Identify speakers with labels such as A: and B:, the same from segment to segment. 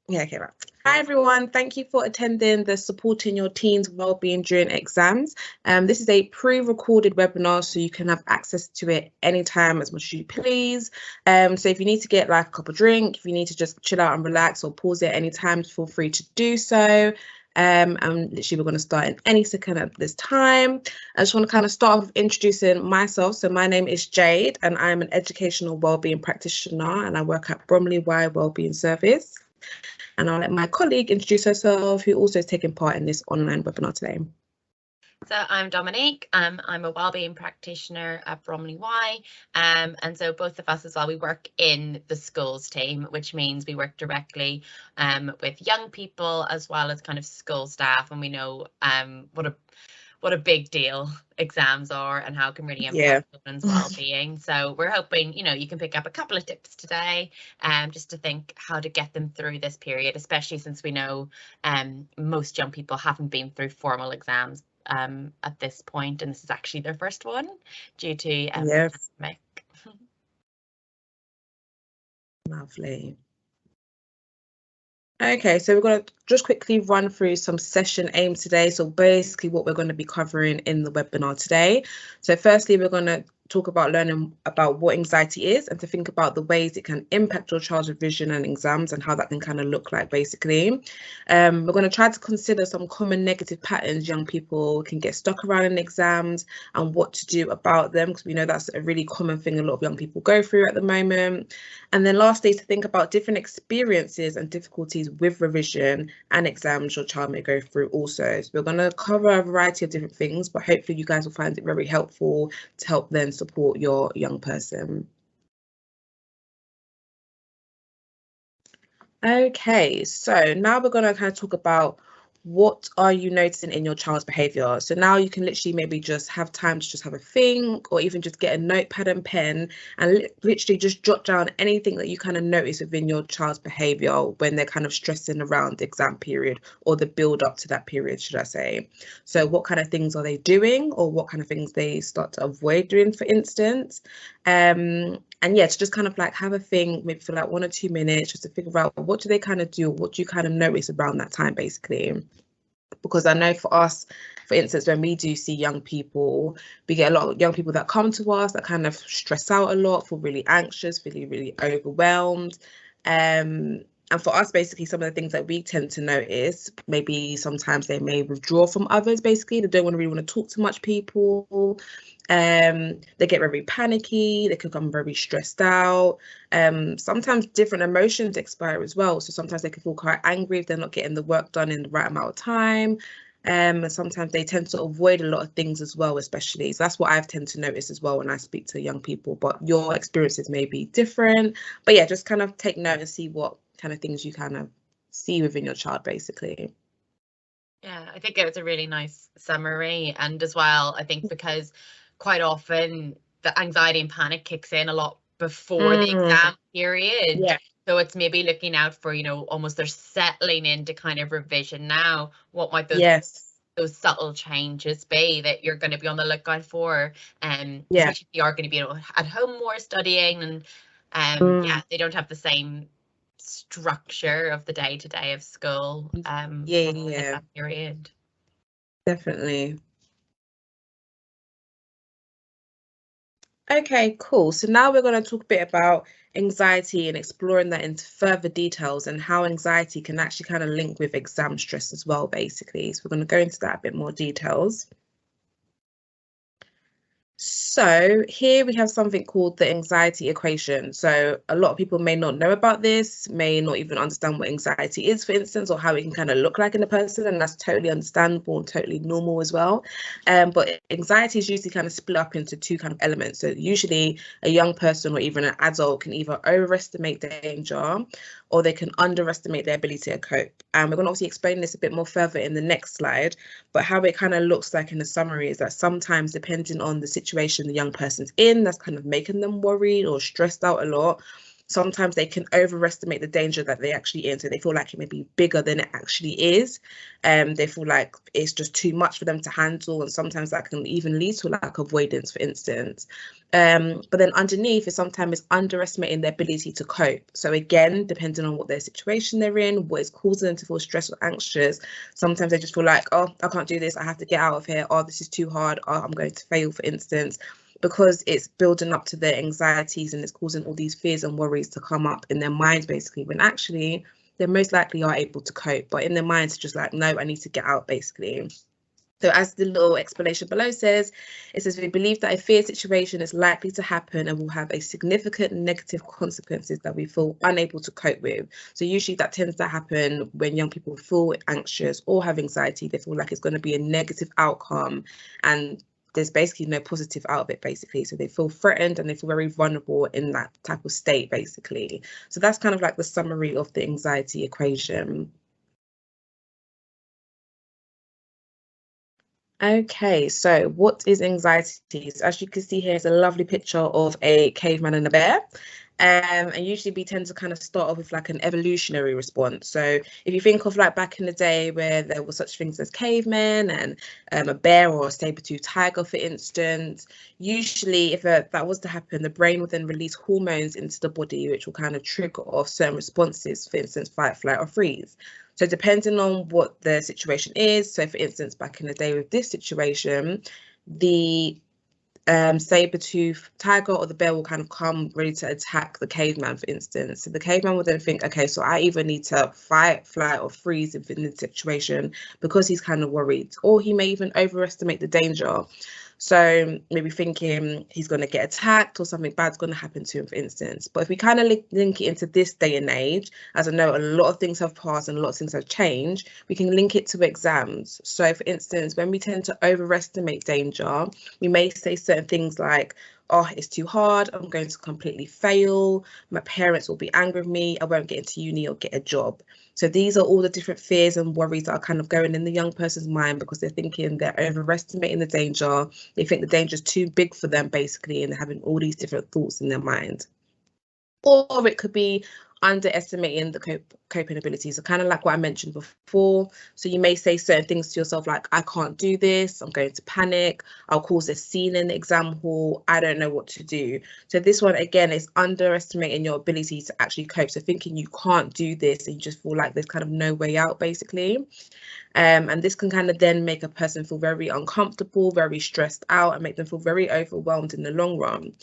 A: Yeah, okay, right. Hi everyone, thank you for attending the Supporting Your Teens Wellbeing During Exams. This is a pre-recorded webinar, so you can have access to it anytime as much as you please. So if you need to get like a cup of drink, if you need to just chill out and relax or pause it anytime, feel free to do so. And literally we're going to start in any second at this time. I just want to kind of start off with introducing myself. So my name is Jade and I'm an educational wellbeing practitioner and I work at Bromley Y Wellbeing Service. And I'll let my colleague introduce herself, who also is taking part in this online webinar today.
B: So I'm Dominique. I'm a wellbeing practitioner at Bromley Y, and so both of us as well, we work in the schools team, which means we work directly with young people as well as kind of school staff, and we know what a big deal exams are and how it can really impact children's well-being. So we're hoping, you can pick up a couple of tips today, just to think how to get them through this period, especially since we know most young people haven't been through formal exams at this point, and this is actually their first one due to the pandemic.
A: Lovely. Okay, so we're going to just quickly run through some session aims today. So basically what we're going to be covering in the webinar today. So firstly, we're going to talk about learning about what anxiety is and to think about the ways it can impact your child's revision and exams and how that can kind of look like basically. We're going to try to consider some common negative patterns young people can get stuck around in exams and what to do about them, because we know that's a really common thing a lot of young people go through at the moment. And then lastly, to think about different experiences and difficulties with revision and exams your child may go through also. So we're going to cover a variety of different things, but hopefully you guys will find it very helpful to help then support your young person. Okay, so now we're going to kind of talk about what are you noticing in your child's behavior. So now you can literally maybe just have time to just have a think, or even just get a notepad and pen and literally just jot down anything that you kind of notice within your child's behavior when they're kind of stressing around the exam period or the build up to that period, should I say. So what kind of things are they doing, or what kind of things they start to avoid doing, for instance. And yeah, to just kind of like have a think, maybe for like 1 or 2 minutes, just to figure out what do they kind of do, what do you kind of notice around that time, basically. Because I know for us, for instance, when we do see young people, we get a lot of young people that come to us that kind of stress out a lot, feel really anxious, feeling really overwhelmed. And for us, basically, some of the things that we tend to notice, maybe sometimes they may withdraw from others, basically. They don't really want to talk to much people. They get very panicky, they can become very stressed out. Sometimes different emotions expire as well. So sometimes they can feel quite angry if they're not getting the work done in the right amount of time. And sometimes they tend to avoid a lot of things as well, especially. So that's what I've tend to notice as well when I speak to young people, but your experiences may be different. But yeah, just kind of take note and see what kind of things you kind of see within your child, basically.
B: Yeah, I think it was a really nice summary. And as well, I think because quite often the anxiety and panic kicks in a lot before the exam period.
A: Yeah.
B: So it's maybe looking out for, almost they're settling into kind of revision now. What might those subtle changes be that you're going to be on the lookout for? Especially if you are going to be at home more studying, and yeah, they don't have the same structure of the day-to-day of school that period.
A: Definitely. Okay, cool. So now we're going to talk a bit about anxiety and exploring that into further details and how anxiety can actually kind of link with exam stress as well, basically. So we're going to go into that a bit more details. So here we have something called the anxiety equation. So a lot of people may not know about this, may not even understand what anxiety is, for instance, or how it can kind of look like in a person, and that's totally understandable and totally normal as well. But anxiety is usually kind of split up into two kind of elements. So usually a young person or even an adult can either overestimate danger or they can underestimate their ability to cope. And we're going to obviously explain this a bit more further in the next slide, but how it kind of looks like in the summary is that sometimes, depending on the situation the young person's in, that's kind of making them worried or stressed out a lot, sometimes they can overestimate the danger that they're actually in. So they feel like it may be bigger than it actually is. They feel like it's just too much for them to handle. And sometimes that can even lead to like avoidance, for instance. But then underneath is sometimes underestimating their ability to cope. So again, depending on what their situation they're in, what is causing them to feel stressed or anxious, sometimes they just feel like, oh, I can't do this, I have to get out of here, oh, this is too hard, oh, I'm going to fail, for instance, because it's building up to their anxieties and it's causing all these fears and worries to come up in their minds, basically, when actually they most likely are able to cope, but in their minds, it's just like, no, I need to get out, basically. So as the little explanation below says, it says we believe that a fear situation is likely to happen and will have a significant negative consequences that we feel unable to cope with. So usually that tends to happen when young people feel anxious or have anxiety. They feel like it's going to be a negative outcome and there's basically no positive out of it, basically. So they feel threatened and they feel very vulnerable in that type of state, basically. So that's kind of like the summary of the anxiety equation. Okay, so what is anxiety? So as you can see here, it's a lovely picture of a caveman and a bear. And usually we tend to kind of start off with like an evolutionary response. So if you think of like back in the day where there were such things as cavemen and a bear or a saber-toothed tiger, for instance, usually if that was to happen, the brain would then release hormones into the body, which will kind of trigger off certain responses, for instance, fight, flight, or freeze. So depending on what the situation is, so for instance, back in the day with this situation, the saber-tooth tiger or the bear will kind of come ready to attack the caveman, for instance. So the caveman will then think, okay, so I either need to fight, flight, or freeze in this situation because he's kind of worried, or he may even overestimate the danger. So maybe thinking he's going to get attacked or something bad's going to happen to him, for instance. But if we kind of link it into this day and age, as I know a lot of things have passed and a lot of things have changed, we can link it to exams. So for instance, when we tend to overestimate danger, we may say certain things like, oh, it's too hard, I'm going to completely fail, my parents will be angry with me, I won't get into uni or get a job. So these are all the different fears and worries that are kind of going in the young person's mind because they're thinking they're overestimating the danger. They think the danger is too big for them, basically, and they're having all these different thoughts in their mind. Or it could be underestimating the coping abilities. So kind of like what I mentioned before. So you may say certain things to yourself like, I can't do this, I'm going to panic, I'll cause a scene in the exam hall, I don't know what to do. So this one, again, is underestimating your ability to actually cope. So thinking you can't do this and you just feel like there's kind of no way out, basically. And this can kind of then make a person feel very uncomfortable, very stressed out, and make them feel very overwhelmed in the long run.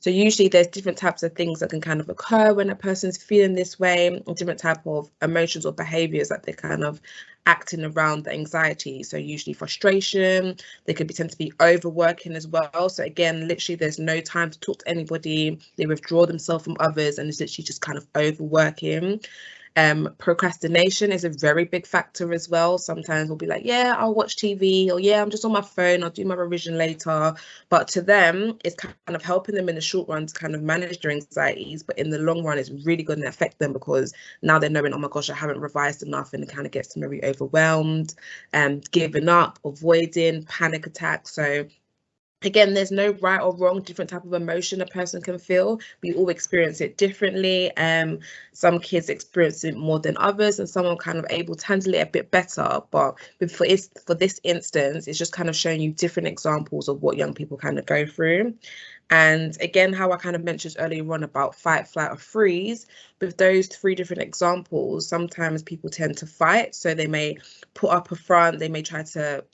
A: So usually there's different types of things that can kind of occur when a person's feeling this way, or different type of emotions or behaviors that they're kind of acting around the anxiety. So usually frustration, they could tend to be overworking as well. So again, literally there's no time to talk to anybody. They withdraw themselves from others and it's literally just kind of overworking. Procrastination is a very big factor as well. Sometimes we'll be like, yeah, I'll watch TV, or yeah, I'm just on my phone, I'll do my revision later. But to them, it's kind of helping them in the short run to kind of manage their anxieties. But in the long run, it's really going to affect them because now they're knowing, oh my gosh, I haven't revised enough, and it kind of gets them very overwhelmed and giving up, avoiding panic attacks. So again, there's no right or wrong, different type of emotion a person can feel. We all experience it differently. Some kids experience it more than others, and some are kind of able to handle it a bit better. But for this instance, it's just kind of showing you different examples of what young people kind of go through. And again, how I kind of mentioned earlier on about fight, flight, or freeze, with those three different examples, sometimes people tend to fight. So they may put up a front, they may try to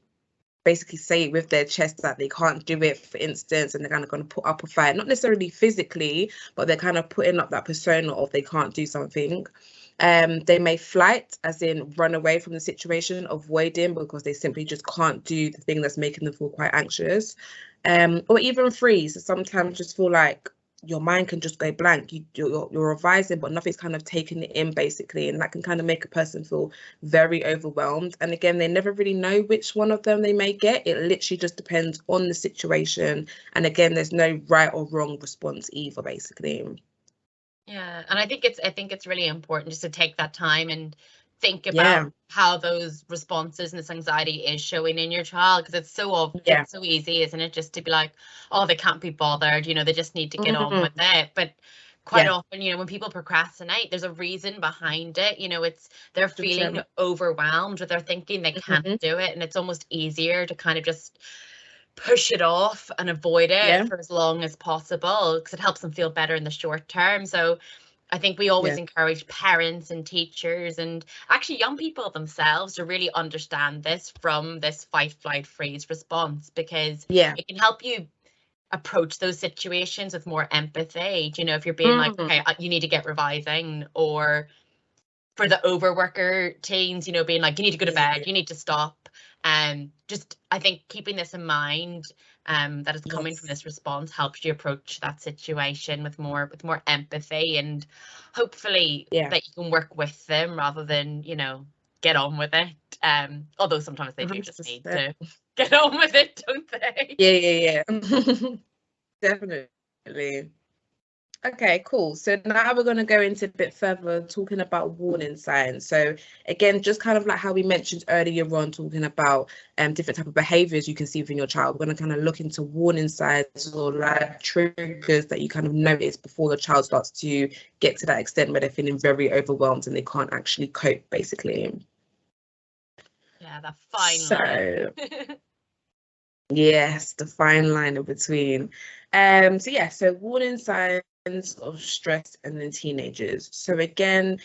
A: basically say with their chest that they can't do it, for instance, and they're kind of going to put up a fight, not necessarily physically, but they're kind of putting up that persona of they can't do something. They may flight, as in run away from the situation, avoiding because they simply just can't do the thing that's making them feel quite anxious. Or even freeze. Sometimes just feel like your mind can just go blank. You're revising, but nothing's kind of taking it in, basically, and that can kind of make a person feel very overwhelmed. And again, they never really know which one of them they may get. It literally just depends on the situation. And again, there's no right or wrong response either, basically.
B: Yeah, and I think it's really important just to take that time and think about how those responses and this anxiety is showing in your child, because it's it's so easy, isn't it, just to be like, oh, they can't be bothered, you know, they just need to get on with it. But quite often, you know, when people procrastinate, there's a reason behind it. You know, it's they're feeling overwhelmed, or they're thinking they can't do it, and it's almost easier to kind of just push it off and avoid it for as long as possible, because it helps them feel better in the short term. So I think we always encourage parents and teachers and actually young people themselves to really understand this from this fight, flight, freeze response, because it can help you approach those situations with more empathy. You know, if you're being like, okay, you need to get revising, or for the overworker teens, you know, being like, you need to go to bed, you need to stop. Just, I think keeping this in mind, that is coming from this response, helps you approach that situation with more empathy, and hopefully that you can work with them rather than, you know, get on with it. Although sometimes they do 100%. Just need to get on with it, don't they?
A: Yeah. Definitely. Okay, cool. So now we're going to go into a bit further talking about warning signs. So again, just kind of like how we mentioned earlier on, talking about different type of behaviors you can see within your child. We're going to kind of look into warning signs, or like triggers that you kind of notice before the child starts to get to that extent where they're feeling very overwhelmed and they can't actually cope, basically.
B: Yeah, that fine line.
A: Yes, the fine line in between. So warning signs of stress and then teenagers. So again,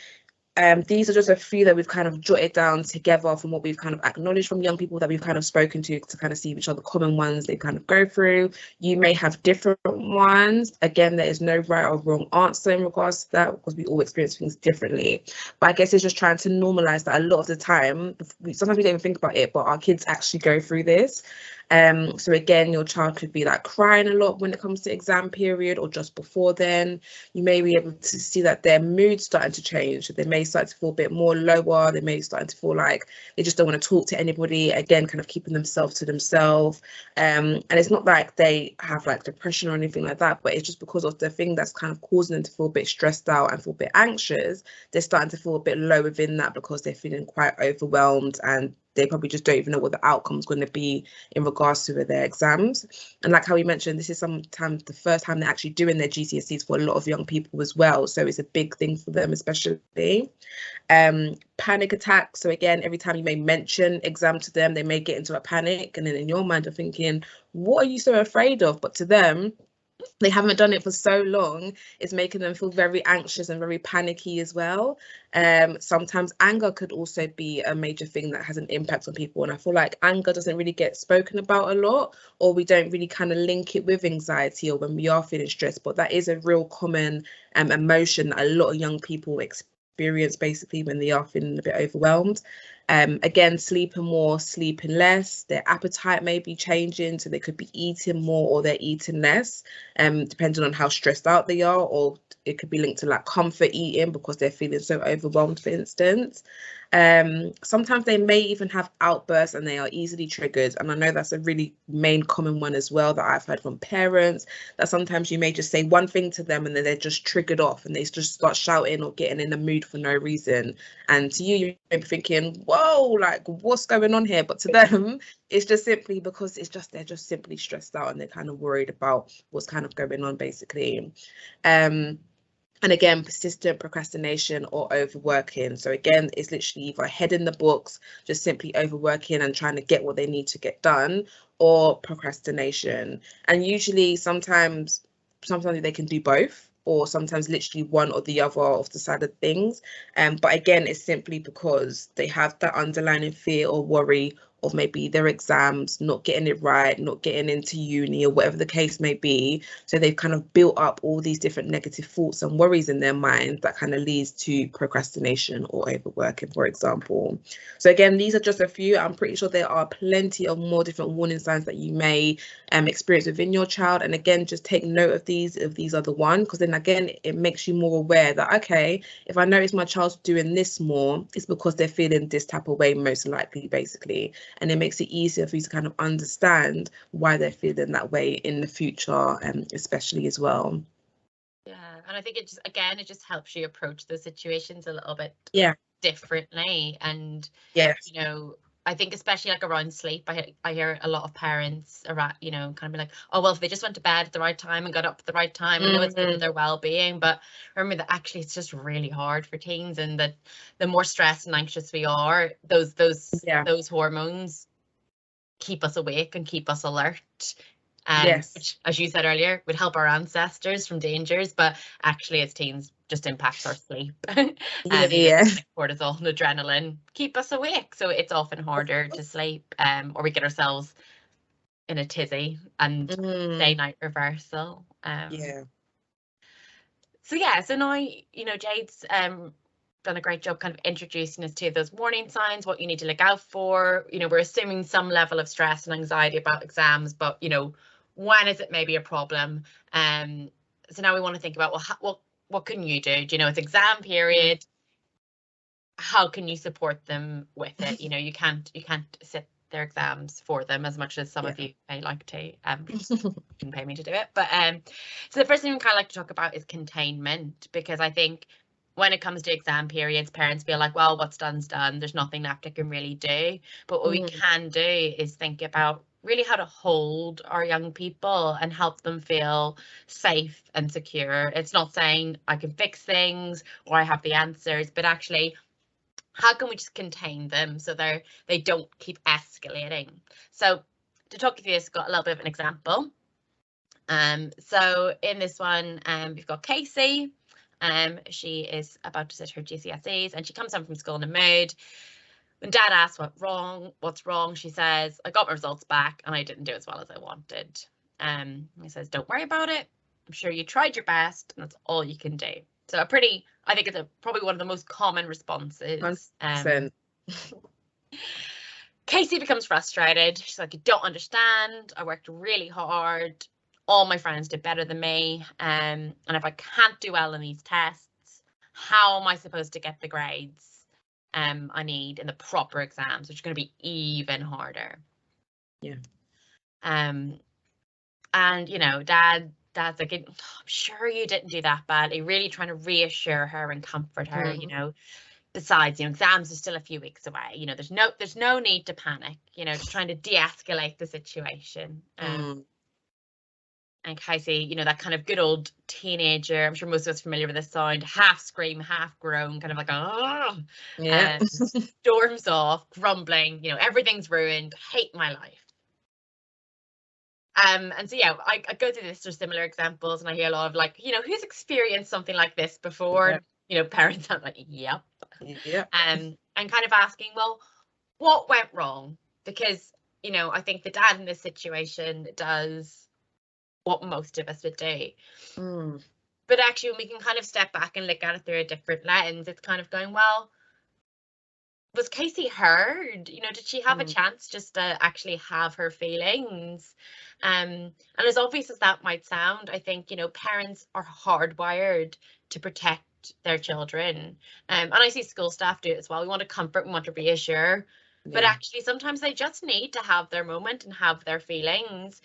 A: these are just a few that we've kind of jotted down together from what we've kind of acknowledged from young people that we've kind of spoken to kind of see which are the common ones they kind of go through. You may have different ones. Again, there is no right or wrong answer in regards to that, because we all experience things differently. But I guess it's just trying to normalize that a lot of the time, sometimes we don't even think about it, but our kids actually go through this. So again, your child could be like crying a lot when it comes to exam period or just before then. You may be able to see that their mood's starting to change. So they may start to feel a bit more lower. They may start to feel like they just don't want to talk to anybody. Again, kind of keeping themselves to themselves. And it's not like they have like depression or anything like that, but it's just because of the thing that's kind of causing them to feel a bit stressed out and feel a bit anxious. They're starting to feel a bit low within that because they're feeling quite overwhelmed, and they probably just don't even know what the outcome is going to be in regards to their exams. And like how we mentioned, this is sometimes the first time they're actually doing their GCSEs for a lot of young people as well. So it's a big thing for them, especially. Panic attacks. So again, every time you may mention exam to them, they may get into a panic. And then in your mind, you're thinking, what are you so afraid of? But to them, they haven't done it for so long, it's making them feel very anxious and very panicky as well. Sometimes anger could also be a major thing that has an impact on people, and I feel like anger doesn't really get spoken about a lot, or we don't really kind of link it with anxiety or when we are feeling stressed, but that is a real common emotion that a lot of young people experience basically when they are feeling a bit overwhelmed. Again, sleeping more, sleeping less. Their appetite may be changing, so they could be eating more or they're eating less, depending on how stressed out they are, or it could be linked to like comfort eating because they're feeling so overwhelmed, for instance. Sometimes they may even have outbursts and they are easily triggered. And I know that's a really main common one as well that I've heard from parents, that sometimes you may just say one thing to them and then they're just triggered off and they just start shouting or getting in a mood for no reason. And to you, you may be thinking, whoa, like what's going on here? But to them, it's just simply because they're just simply stressed out and they're kind of worried about what's kind of going on, basically. And again, persistent procrastination or overworking. So again, it's literally either head in the books, just simply overworking and trying to get what they need to get done, or procrastination. And usually sometimes they can do both, or sometimes literally one or the other of the side of things. But again, it's simply because they have that underlying fear or worry of maybe their exams, not getting it right, not getting into uni, or whatever the case may be. So they've kind of built up all these different negative thoughts and worries in their mind that kind of leads to procrastination or overworking, for example. So again, these are just a few. I'm pretty sure there are plenty of more different warning signs that you may experience within your child. And again, just take note of these if these are the one, because then again, it makes you more aware that, okay, if I notice my child's doing this more, it's because they're feeling this type of way, most likely, basically. And it makes it easier for you to kind of understand why they're feeling that way in the future, especially as well.
B: Yeah, and I think it just helps you approach the situations a little bit
A: differently.
B: And
A: yes,
B: you know, I think especially like around sleep, I hear a lot of parents around, you know, kind of be like, oh, well, if they just went to bed at the right time and got up at the right time, I know it's good for their well-being, but remember that actually it's just really hard for teens, and that the more stressed and anxious we are, those hormones keep us awake and keep us alert. Which, as you said earlier, would help our ancestors from dangers, but actually as teens just impacts our sleep. Cortisol and adrenaline keep us awake, so it's often harder to sleep, or we get ourselves in a tizzy and day-night reversal. So now, you know, Jade's done a great job kind of introducing us to those warning signs, what you need to look out for. You know, we're assuming some level of stress and anxiety about exams, but, you know, when is it maybe a problem? So now we want to think about, well, what can you do? Do you know, it's exam period. How can you support them with it? You know, you can't sit their exams for them, as much as some of you may like to. You can pay me to do it. But so the first thing we kind of like to talk about is containment, because I think when it comes to exam periods, parents feel like, well, what's done's done. There's nothing left I can really do. But what we can do is think about really how to hold our young people and help them feel safe and secure. It's not saying I can fix things or I have the answers, but actually, how can we just contain them so they don't keep escalating? So to talk you through this, got a little bit of an example. So in this one, we've got Casey. She is about to sit her GCSEs, and she comes home from school in a mood. When Dad asks what's wrong, she says, I got my results back and I didn't do as well as I wanted. He says, don't worry about it. I'm sure you tried your best and that's all you can do. So I think it's probably one of the most common responses. Casey becomes frustrated. She's like, you don't understand. I worked really hard. All my friends did better than me. And if I can't do well in these tests, how am I supposed to get the grades I need in the proper exams, which are going to be even harder? And, you know, Dad's like, I'm sure you didn't do that badly, really trying to reassure her and comfort her, you know. Besides, you know, exams are still a few weeks away. You know, there's no need to panic, you know, just trying to de-escalate the situation. And Casey, you know, that kind of good old teenager, I'm sure most of us are familiar with this sound, half scream, half groan, kind of like, oh, storms off, grumbling, you know, everything's ruined, hate my life. And so, yeah, I go through this or similar examples, and I hear a lot of like, you know, who's experienced something like this before? You know, parents are like, yep. And kind of asking, well, what went wrong? Because, you know, I think the dad in this situation does what most of us would do. But actually, when we can kind of step back and look at it through a different lens, it's kind of going, well, was Casey heard? You know, did she have a chance just to actually have her feelings? And as obvious as that might sound, I think, you know, parents are hardwired to protect their children. And I see school staff do it as well. We want to comfort, we want to reassure. But actually, sometimes they just need to have their moment and have their feelings.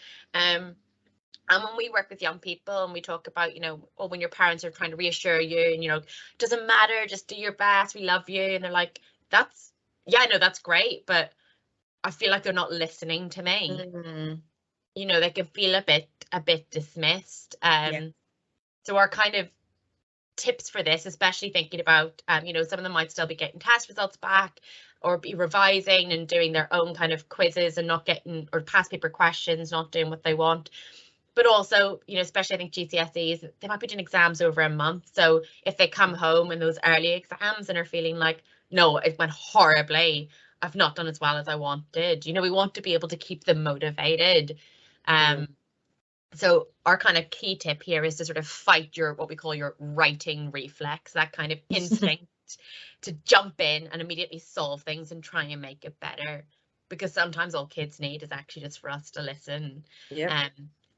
B: And when we work with young people and we talk about, you know, oh, when your parents are trying to reassure you and, you know, doesn't matter, just do your best, we love you. And they're like, that's great, but I feel like they're not listening to me. You know, they can feel a bit dismissed. So our kind of tips for this, especially thinking about, you know, some of them might still be getting test results back or be revising and doing their own kind of quizzes and not getting, or past paper questions, not doing what they want. But also, you know, especially I think GCSEs, they might be doing exams over a month. So if they come home in those early exams and are feeling like, no, it went horribly, I've not done as well as I wanted, you know, we want to be able to keep them motivated. So our kind of key tip here is to sort of fight what we call your righting reflex, that kind of instinct to jump in and immediately solve things and try and make it better. Because sometimes all kids need is actually just for us to listen.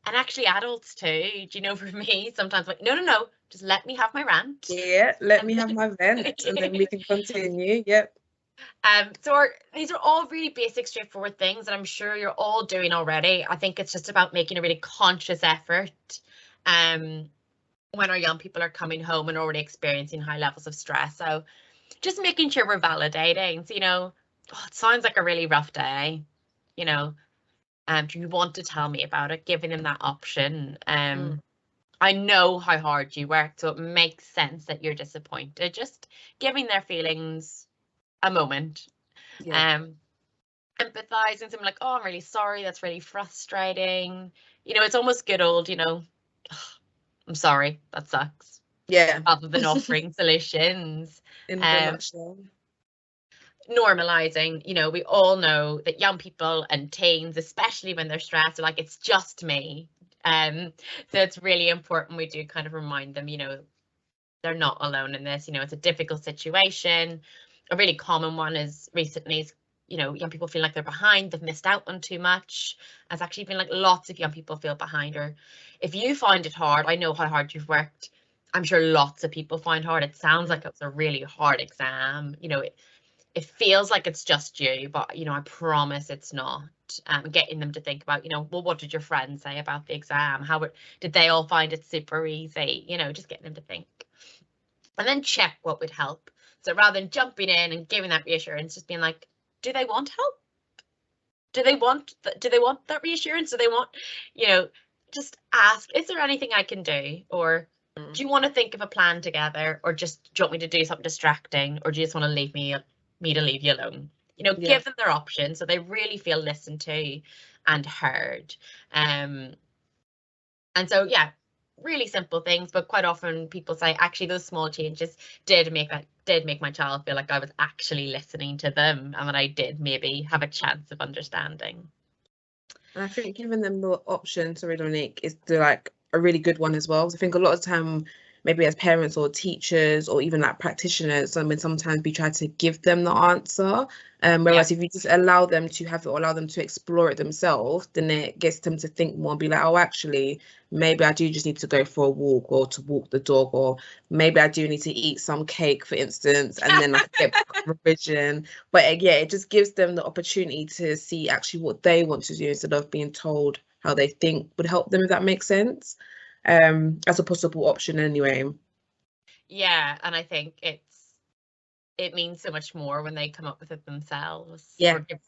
B: And actually adults too, do you know, for me, sometimes like, no, just let me have my rant.
A: Let me have my vent and then we can continue.
B: So these are all really basic, straightforward things that I'm sure you're all doing already. I think it's just about making a really conscious effort when our young people are coming home and already experiencing high levels of stress. So just making sure we're validating. So, you know, oh, it sounds like a really rough day, you know, do you want to tell me about it? Giving them that option. I know how hard you worked, so it makes sense that you're disappointed. Just giving their feelings a moment.
A: Yeah.
B: Empathizing, something like, oh, I'm really sorry, that's really frustrating. You know, it's almost good old, you know, I'm sorry, that sucks.
A: Yeah.
B: Rather than offering solutions.
A: In the nutshell.
B: Normalizing, you know, we all know that young people and teens, especially when they're stressed, are like, it's just me. So it's really important we do kind of remind them, you know, they're not alone in this. You know, it's a difficult situation. A really common one is recently, you know, young people feel like they're behind, they've missed out on too much. It's actually been like lots of young people feel behind. Or if you find it hard, I know how hard you've worked. I'm sure lots of people find hard. It sounds like it's a really hard exam. You know, it feels like it's just you, but, you know, I promise it's not. Getting them to think about, you know, well, what did your friends say about the exam? Did they all find it super easy? You know, just getting them to think. And then check what would help. So rather than jumping in and giving that reassurance, just being like, do they want help? Do they want that reassurance? Do they want, you know, just ask, is there anything I can do? Or do you want to think of a plan together? Or just do you want me to do something distracting? Or do you just want to leave me to leave you alone? You know, give them their options so they really feel listened to and heard. And so, yeah, really simple things, but quite often people say, actually, those small changes did make my child feel like I was actually listening to them and that I did maybe have a chance of understanding.
A: And I think giving them the option, sorry, Dominique, is like a really good one as well. I think a lot of the time, maybe as parents or teachers or even like practitioners, I mean, sometimes we try to give them the answer. Whereas if you just allow them to have it or allow them to explore it themselves, then it gets them to think more and be like, oh, actually, maybe I do just need to go for a walk or to walk the dog, or maybe I do need to eat some cake, for instance, and then I can get back on revision. But yeah, it just gives them the opportunity to see actually what they want to do instead of being told how they think would help them, if that makes sense, as a possible option anyway.
B: Yeah, and I think it means so much more when they come up with it themselves,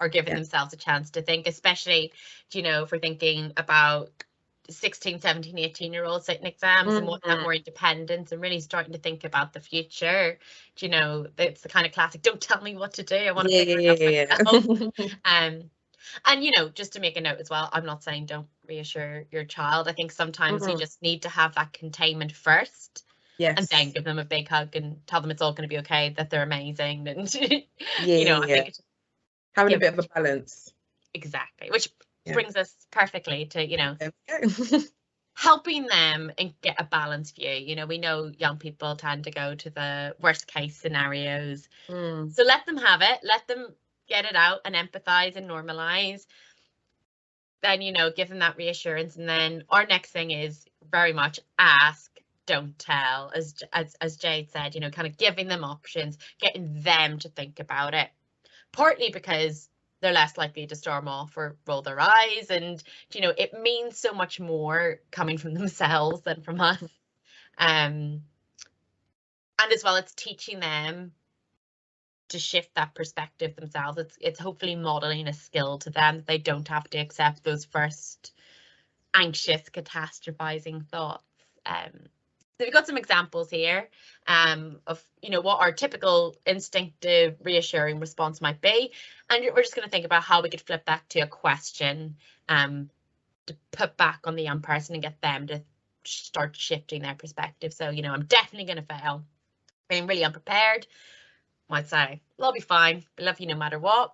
B: or giving themselves a chance to think, especially, you know, if we're thinking about 16, 17, 18-year-olds sitting exams and wanting that more independence and really starting to think about the future. You know, it's the kind of classic, don't tell me what to do, I want to figure it out myself. And, you know, just to make a note as well, I'm not saying don't reassure your child. I think sometimes you just need to have that containment first.
A: Yes.
B: And then give them a big hug and tell them it's all going to be okay, that they're amazing. And, you know, I think
A: having a bit of a balance.
B: Exactly. Which brings us perfectly to, you know,
A: okay.
B: helping them and get a balanced view. You know, we know young people tend to go to the worst case scenarios. So let them have it. Let them get it out and empathize and normalize. Then, you know, give them that reassurance. And then our next thing is very much ask, don't tell, as Jade said, you know, kind of giving them options, getting them to think about it, partly because they're less likely to storm off or roll their eyes, and, you know, it means so much more coming from themselves than from us. And as well, it's teaching them to shift that perspective themselves. It's hopefully modeling a skill to them that they don't have to accept those first anxious, catastrophizing thoughts. So we've got some examples here of, you know, what our typical instinctive reassuring response might be. And we're just going to think about how we could flip that to a question to put back on the young person and get them to start shifting their perspective. So, you know, I'm definitely going to fail. Being really unprepared. Might say, well, I'll be fine. I love you no matter what.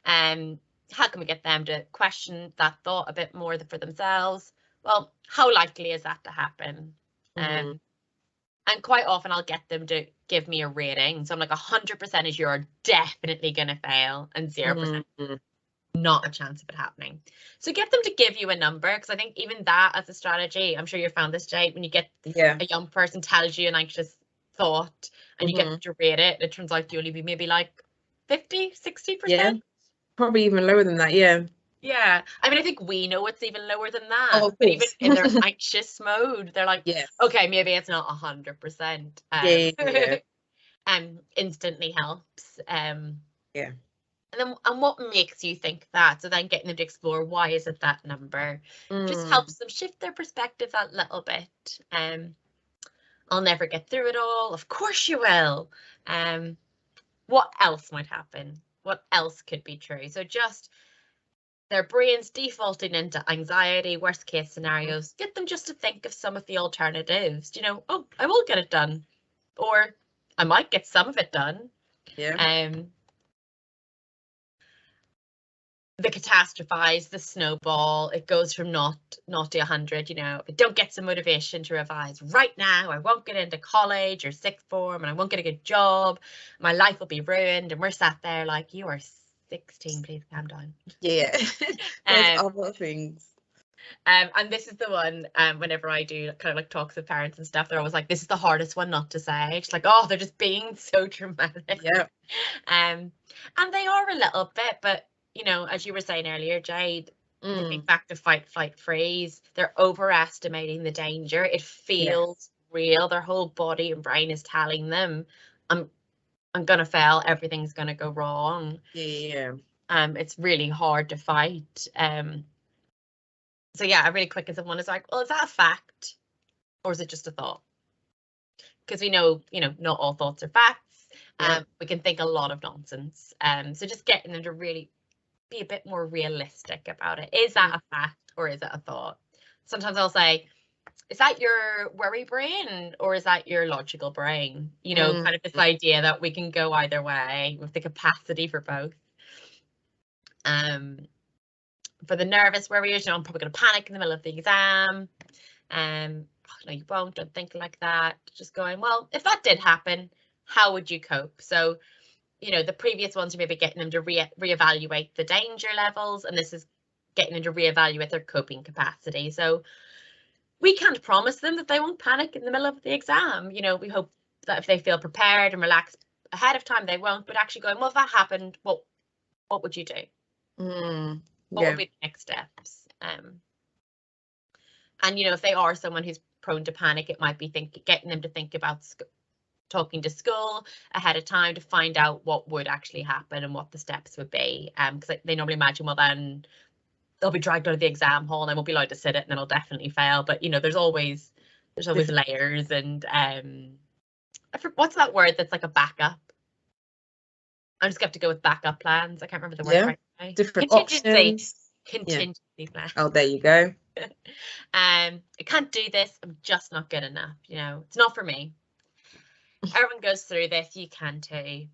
B: How can we get them to question that thought a bit more for themselves? Well, how likely is that to happen? And quite often I'll get them to give me a rating. So I'm like, 100% is you're definitely going to fail, and 0% not a chance of it happening. So get them to give you a number, because I think even that as a strategy, I'm sure you found this, Jade, when you get a young person tells you an anxious thought and you get them to rate it, it turns out you only be maybe like 50, 60%.
A: Yeah, probably even lower than that.
B: Yeah, I mean, I think we know it's even lower than that.
A: Oh,
B: but even in their anxious mode, they're like, okay, maybe it's not 100%. Instantly helps. And what makes you think that? So then getting them to explore, why is it that number? Just helps them shift their perspective that little bit. I'll never get through it all. Of course you will. What else might happen? What else could be true? So just their brains defaulting into anxiety, worst case scenarios, get them just to think of some of the alternatives. You know, oh, I will get it done, or I might get some of it done.
A: Yeah.
B: The catastrophize, the snowball, it goes from naught to 100. You know, if I don't get some motivation to revise right now, I won't get into college or sixth form, and I won't get a good job. My life will be ruined. And we're sat there like, you are 16, please calm down.
A: Yeah. There's other things.
B: And this is the one, whenever I do kind of like talks with parents and stuff, they're always like, this is the hardest one not to say. It's like, oh, they're just being so dramatic.
A: Yeah.
B: And they are a little bit, but you know, as you were saying earlier, Jade, thinking back to fight, flight, freeze, they're overestimating the danger. It feels real. Their whole body and brain is telling them, I'm gonna fail, everything's gonna go wrong.
A: Yeah.
B: It's really hard to fight. So yeah, a really quick as one is like, well, is that a fact or is it just a thought? Because we know, you know, not all thoughts are facts. We can think a lot of nonsense. So just getting them to really be a bit more realistic about it. Is that a fact or is it a thought? Sometimes I'll say, is that your worry brain or is that your logical brain? You know, kind of this idea that we can go either way with the capacity for both. For the nervous worriers, you know, I'm probably going to panic in the middle of the exam. No, you won't. Don't think like that. Just going, well, if that did happen, how would you cope? So, you know, the previous ones are maybe getting them to reevaluate the danger levels, and this is getting them to reevaluate their coping capacity. So we can't promise them that they won't panic in the middle of the exam. You know, we hope that if they feel prepared and relaxed ahead of time, they won't. But actually going, well, if that happened, what would you do? What would be the next steps? And, you know, if they are someone who's prone to panic, it might be getting them to think about talking to school ahead of time to find out what would actually happen and what the steps would be. Because they normally imagine, well, then they'll be dragged out of the exam hall and I won't be allowed to sit it and then I'll definitely fail. But, you know, there's always layers and what's that word that's like a backup? I'm just going to have to go with backup plans. I can't remember the word right now.
A: Different options.
B: Contingency plan.
A: Oh, there you go.
B: I can't do this. I'm just not good enough. You know, it's not for me. Everyone goes through this. You can too.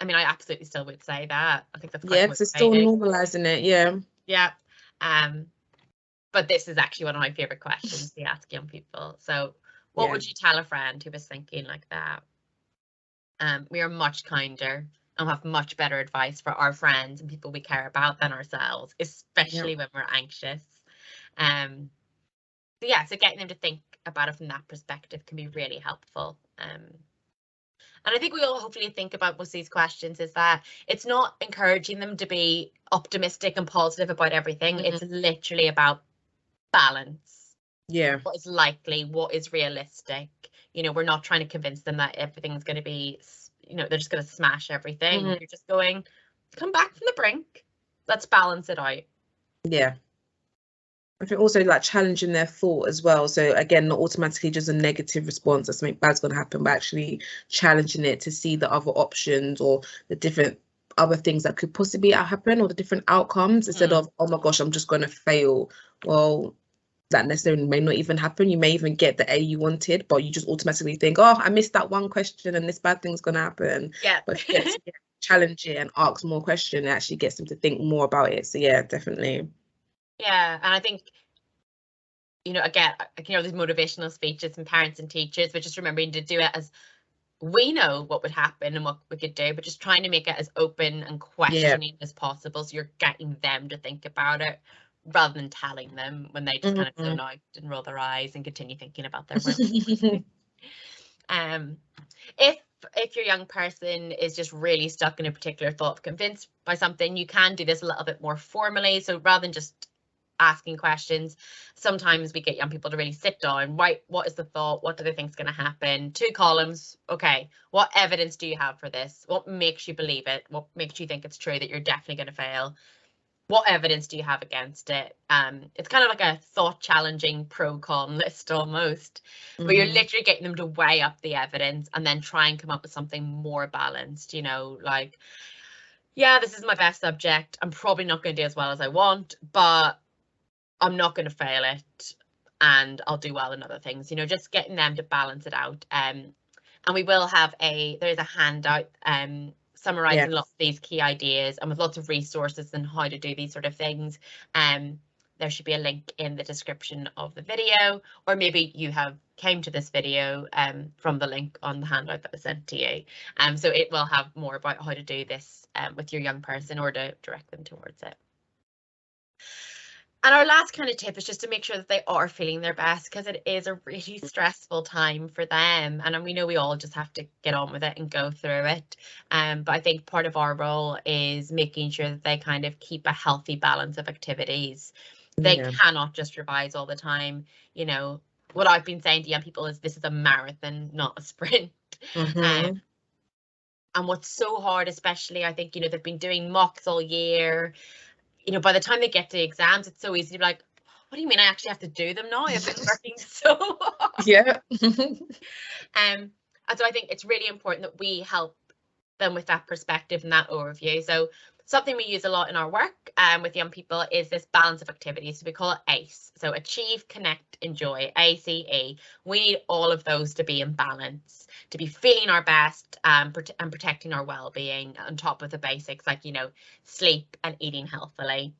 B: I mean, I absolutely still would say that. I think that's quite
A: because it's still normalizing it.
B: Yeah. But this is actually one of my favorite questions to ask young people. So, what would you tell a friend who was thinking like that? We are much kinder and have much better advice for our friends and people we care about than ourselves, especially when we're anxious. So getting them to think about it from that perspective can be really helpful. And I think we all hopefully think about most of these questions is that it's not encouraging them to be optimistic and positive about everything. It's literally about balance. What is likely, what is realistic. You know, we're not trying to convince them that everything's going to be, you know, they're just going to smash everything. You're just going, come back from the brink. Let's balance it out.
A: I think also like challenging their thought as well. So again, not automatically just a negative response that something bad's going to happen, but actually challenging it to see the other options or the different other things that could possibly happen or the different outcomes instead of, oh my gosh, I'm just going to fail. Well, that necessarily may not even happen. You may even get the A you wanted, but you just automatically think, oh, I missed that one question and this bad thing's going to happen. But challenge it and ask more questions, it actually gets them to think more about it. So yeah, definitely.
B: Yeah, and I think, you know, again, you know, these motivational speeches from parents and teachers, but just remembering to do it as we know what would happen and what we could do, but just trying to make it as open and questioning as possible. So you're getting them to think about it rather than telling them when they just kind of zone out and roll their eyes and continue thinking about their work. If your young person is just really stuck in a particular thought, convinced by something, you can do this a little bit more formally. So rather than just asking questions. Sometimes we get young people to really sit down, write what is the thought, what do they think is going to happen, 2 columns. Okay, what evidence do you have for this? What makes you believe it? What makes you think it's true that you're definitely going to fail? What evidence do you have against it? It's kind of like a thought challenging pro-con list almost, where you're literally getting them to weigh up the evidence and then try and come up with something more balanced, you know, like, yeah, this is my best subject. I'm probably not going to do as well as I want, but I'm not going to fail it and I'll do well in other things, you know, just getting them to balance it out. And we will have there's a handout summarizing lots of these key ideas and with lots of resources on how to do these sort of things. There should be a link in the description of the video, or maybe you have came to this video from the link on the handout that was sent to you. So it will have more about how to do this with your young person or to direct them towards it. And our last kind of tip is just to make sure that they are feeling their best, because it is a really stressful time for them. And we know we all just have to get on with it and go through it. But I think part of our role is making sure that they kind of keep a healthy balance of activities. They cannot just revise all the time. You know, what I've been saying to young people is this is a marathon, not a sprint. And what's so hard, especially, I think, you know, they've been doing mocks all year. You know, by the time they get to exams, it's so easy to be like, what do you mean I actually have to do them now? I've been working so hard.
A: Yeah.
B: And so I think it's really important that we help them with that perspective and that overview. So something we use a lot in our work with young people is this balance of activities. So we call it ACE. So achieve, connect, enjoy, ACE. We need all of those to be in balance, to be feeling our best and protecting our well-being on top of the basics, like, you know, sleep and eating healthily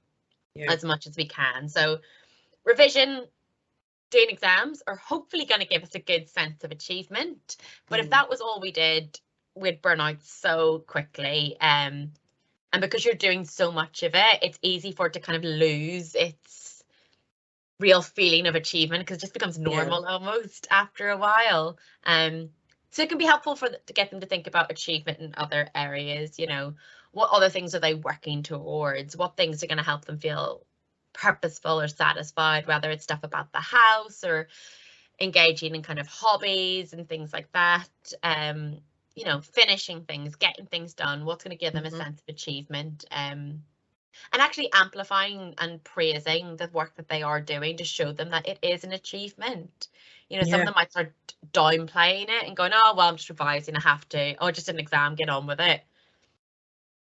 B: as much as we can. So revision, doing exams are hopefully going to give us a good sense of achievement. But if that was all we did, we'd burn out so quickly. And because you're doing so much of it, it's easy for it to kind of lose its real feeling of achievement, because it just becomes normal almost after a while. So it can be helpful to get them to think about achievement in other areas. You know, what other things are they working towards? What things are going to help them feel purposeful or satisfied, whether it's stuff about the house or engaging in kind of hobbies and things like that. You know, finishing things, getting things done, what's going to give them a sense of achievement, and actually amplifying and praising the work that they are doing to show them that it is an achievement. You know, some of them might start downplaying it and going, oh, well, I'm just revising, I have to, or just an exam, get on with it.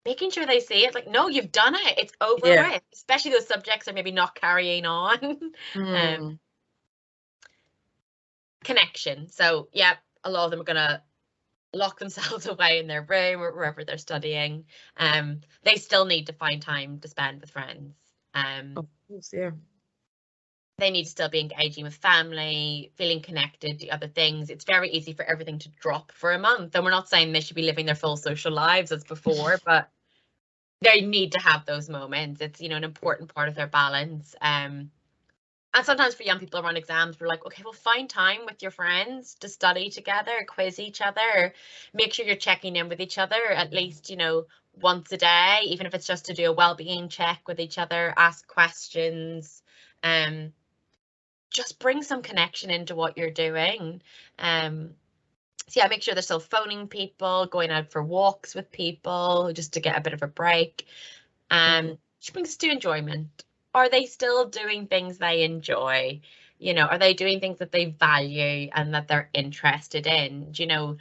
B: Making sure they see it, like, no, you've done it, it's over with, especially those subjects are maybe not carrying on. Connection. So, yeah, a lot of them are going to lock themselves away in their room or wherever they're studying. They still need to find time to spend with friends.
A: Of course, yeah.
B: They need to still be engaging with family, feeling connected to other things. It's very easy for everything to drop for a month. And we're not saying they should be living their full social lives as before, but they need to have those moments. It's, you know, an important part of their balance. And sometimes for young people around exams, we're like, okay, well, find time with your friends to study together, quiz each other, make sure you're checking in with each other at least, you know, once a day, even if it's just to do a well-being check with each other, ask questions, just bring some connection into what you're doing. So yeah, make sure they're still phoning people, going out for walks with people, just to get a bit of a break. Which brings us to enjoyment. Are they still doing things they enjoy? You know, are they doing things that they value and that they're interested in? Do you know,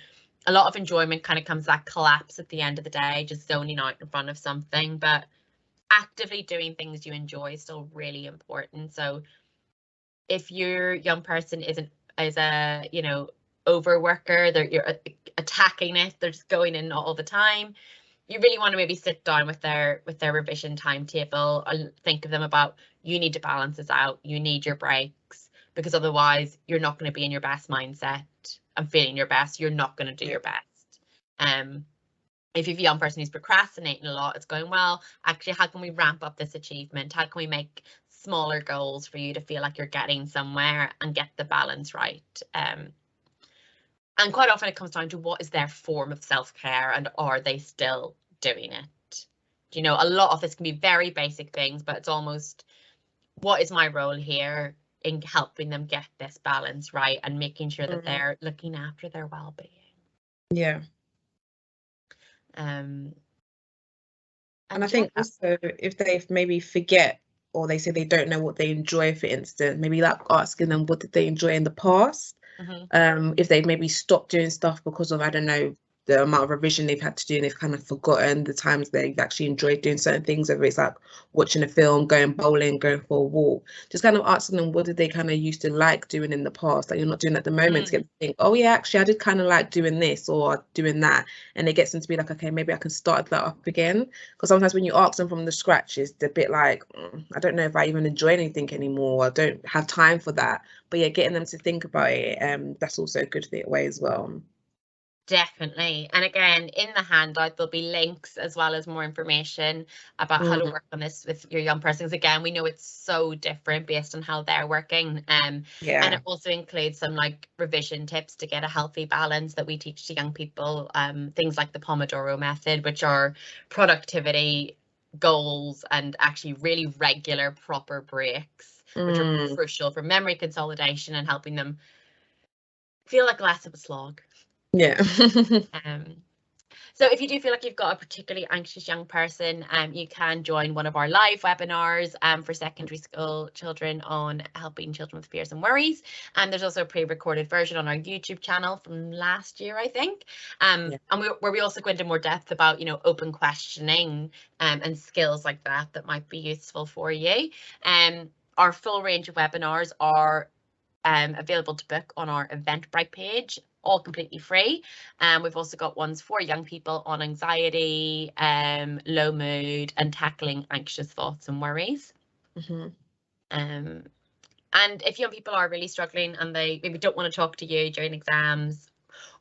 B: a lot of enjoyment kind of comes that collapse at the end of the day, just zoning out in front of something, but actively doing things you enjoy is still really important. So if your young person is a, you know, overworker, you're attacking it, they're just going in all the time, you really want to maybe sit down with their revision timetable and think of them about, you need to balance this out, you need your breaks, because otherwise you're not going to be in your best mindset and feeling your best, you're not going to do your best. If you have a young person who's procrastinating a lot, it's going, well, actually, how can we ramp up this achievement? How can we make smaller goals for you to feel like you're getting somewhere and get the balance right? And quite often it comes down to what is their form of self-care and are they still doing it? You know, a lot of this can be very basic things, but it's almost what is my role here in helping them get this balance right and making sure that they're looking after their well-being.
A: Yeah.
B: And
A: I think also if they maybe forget, or they say they don't know what they enjoy, for instance, maybe like asking them what did they enjoy in the past. If they maybe stopped doing stuff because of, I don't know, the amount of revision they've had to do, and they've kind of forgotten the times they've actually enjoyed doing certain things, whether it's like watching a film, going bowling, going for a walk, just kind of asking them what did they kind of used to like doing in the past that you're not doing at the moment, to get them to think, oh yeah, actually I did kind of like doing this or doing that, and it gets them to be like, okay, maybe I can start that up again. Because sometimes when you ask them from the scratch, it's a bit like, I don't know if I even enjoy anything anymore, I don't have time for that. But yeah, getting them to think about it, that's also a good way as well.
B: Definitely. And again, in the handout, there'll be links as well as more information about how to work on this with your young persons. Again, we know it's so different based on how they're working. And it also includes some like revision tips to get a healthy balance that we teach to young people. Things like the Pomodoro method, which are productivity goals and actually really regular proper breaks, which are crucial for memory consolidation and helping them feel like less of a slog.
A: Yeah.
B: So if you do feel like you've got a particularly anxious young person, you can join one of our live webinars for secondary school children on helping children with fears and worries. And there's also a pre-recorded version on our YouTube channel from last year, I think, and where we also go into more depth about, you know, open questioning and skills like that might be useful for you. Our full range of webinars are available to book on our Eventbrite page, all completely free. We've also got ones for young people on anxiety, low mood, and tackling anxious thoughts and worries. And if young people are really struggling and they maybe don't want to talk to you during exams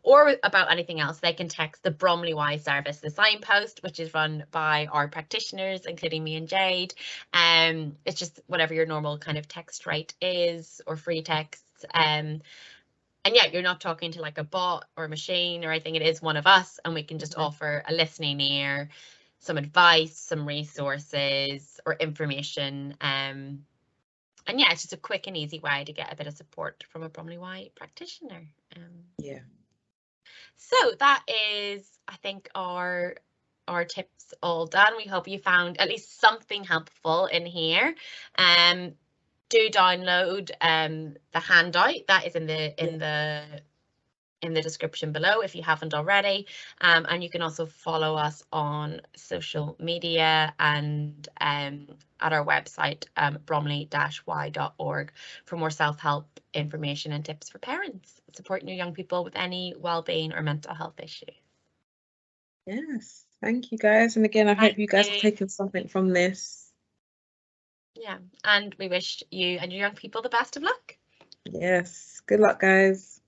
B: or about anything else, they can text the Bromley Y service, the signpost, which is run by our practitioners, including me and Jade. It's just whatever your normal kind of text rate is, or free texts. And yeah, you're not talking to like a bot or a machine or anything. It is one of us, and we can just offer a listening ear, some advice, some resources or information. And yeah, it's just a quick and easy way to get a bit of support from a Bromley Y practitioner. So that is, I think, our tips all done. We hope you found at least something helpful in here. Do download the handout that is in the description below if you haven't already, and you can also follow us on social media and at our website, bromley-y.org, for more self-help information and tips for parents supporting your young people with any well-being or mental health issues.
A: Yes, thank you guys, and again I hope you guys have taken something from this.
B: Yeah, and we wish you and your young people the best of luck.
A: Yes, good luck guys.